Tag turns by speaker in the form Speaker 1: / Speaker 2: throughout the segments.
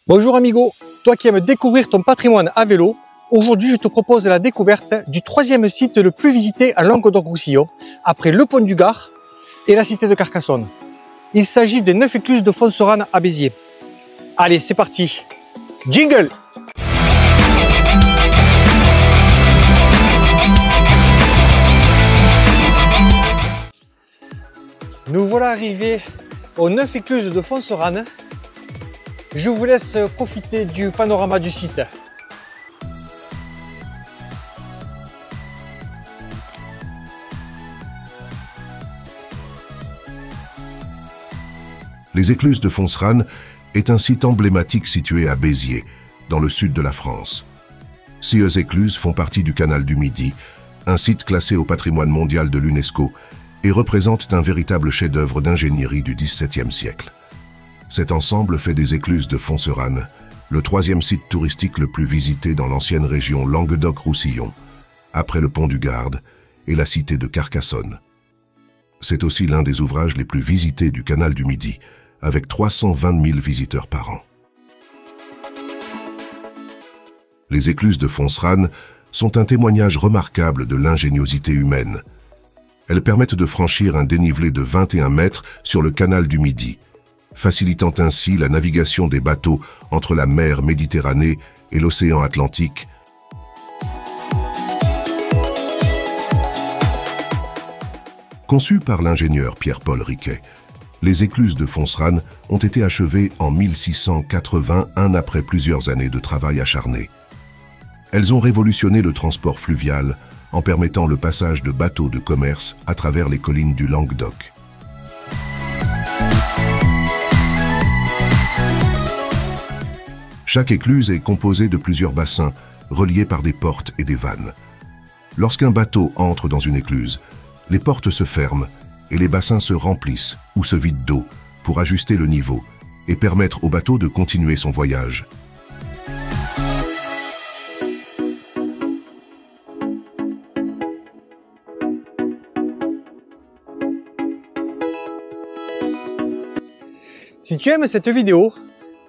Speaker 1: Bonjour amigo, toi qui aimes découvrir ton patrimoine à vélo, aujourd'hui je te propose la découverte du troisième site le plus visité à Languedoc-Roussillon, après le pont du Gard et la cité de Carcassonne. Il s'agit des 9 écluses de Fonserane à Béziers. Allez, c'est parti, jingle! Nous voilà arrivés aux 9 écluses de Fonserane. Je vous laisse profiter du panorama du site.
Speaker 2: Les écluses de Fonserane est un site emblématique situé à Béziers, dans le sud de la France. Ces écluses font partie du canal du Midi, un site classé au patrimoine mondial de l'UNESCO et représentent un véritable chef-d'œuvre d'ingénierie du XVIIe siècle. Cet ensemble fait des écluses de Fonserane le troisième site touristique le plus visité dans l'ancienne région Languedoc-Roussillon, après le pont du Gard et la cité de Carcassonne. C'est aussi l'un des ouvrages les plus visités du canal du Midi, avec 320 000 visiteurs par an. Les écluses de Fonserane sont un témoignage remarquable de l'ingéniosité humaine. Elles permettent de franchir un dénivelé de 21 mètres sur le canal du Midi, facilitant ainsi la navigation des bateaux entre la mer Méditerranée et l'océan Atlantique. Conçues par l'ingénieur Pierre-Paul Riquet, les écluses de Fonserane ont été achevées en 1681 après plusieurs années de travail acharné. Elles ont révolutionné le transport fluvial en permettant le passage de bateaux de commerce à travers les collines du Languedoc. Chaque écluse est composée de plusieurs bassins, reliés par des portes et des vannes. Lorsqu'un bateau entre dans une écluse, les portes se ferment et les bassins se remplissent ou se vident d'eau pour ajuster le niveau et permettre au bateau de continuer son voyage.
Speaker 1: Si tu aimes cette vidéo,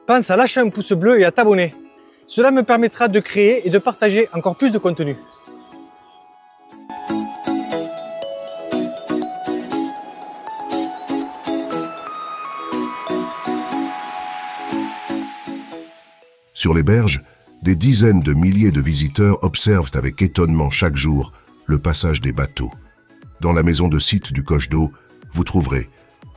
Speaker 1: pense à lâcher un pouce bleu et à t'abonner. Cela me permettra de créer et de partager encore plus de contenu.
Speaker 2: Sur les berges, des dizaines de milliers de visiteurs observent avec étonnement chaque jour le passage des bateaux. Dans la maison de site du Coche d'Eau, vous trouverez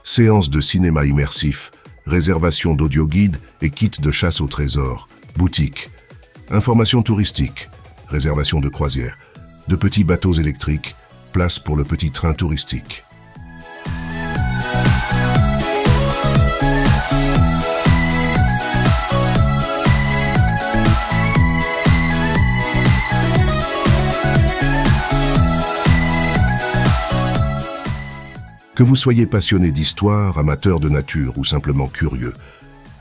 Speaker 2: séances de cinéma immersif, réservation d'audioguides et kits de chasse au trésor, boutiques, informations touristiques, réservation de croisière, de petits bateaux électriques, place pour le petit train touristique. Que vous soyez passionné d'histoire, amateur de nature ou simplement curieux,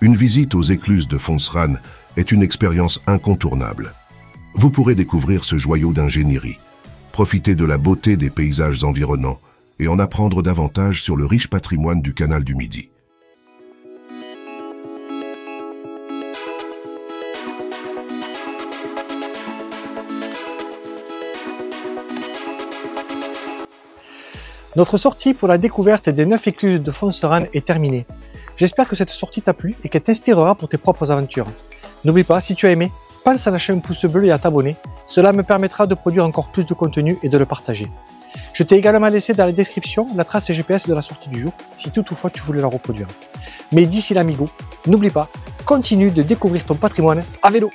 Speaker 2: une visite aux écluses de Fonserane est une expérience incontournable. Vous pourrez découvrir ce joyau d'ingénierie, profiter de la beauté des paysages environnants et en apprendre davantage sur le riche patrimoine du canal du Midi.
Speaker 1: Notre sortie pour la découverte des 9 écluses de Fonserane est terminée. J'espère que cette sortie t'a plu et qu'elle t'inspirera pour tes propres aventures. N'oublie pas, si tu as aimé, pense à lâcher un pouce bleu et à t'abonner. Cela me permettra de produire encore plus de contenu et de le partager. Je t'ai également laissé dans la description la trace GPS de la sortie du jour, si toutefois tu voulais la reproduire. Mais d'ici là, amigo, n'oublie pas, continue de découvrir ton patrimoine à vélo.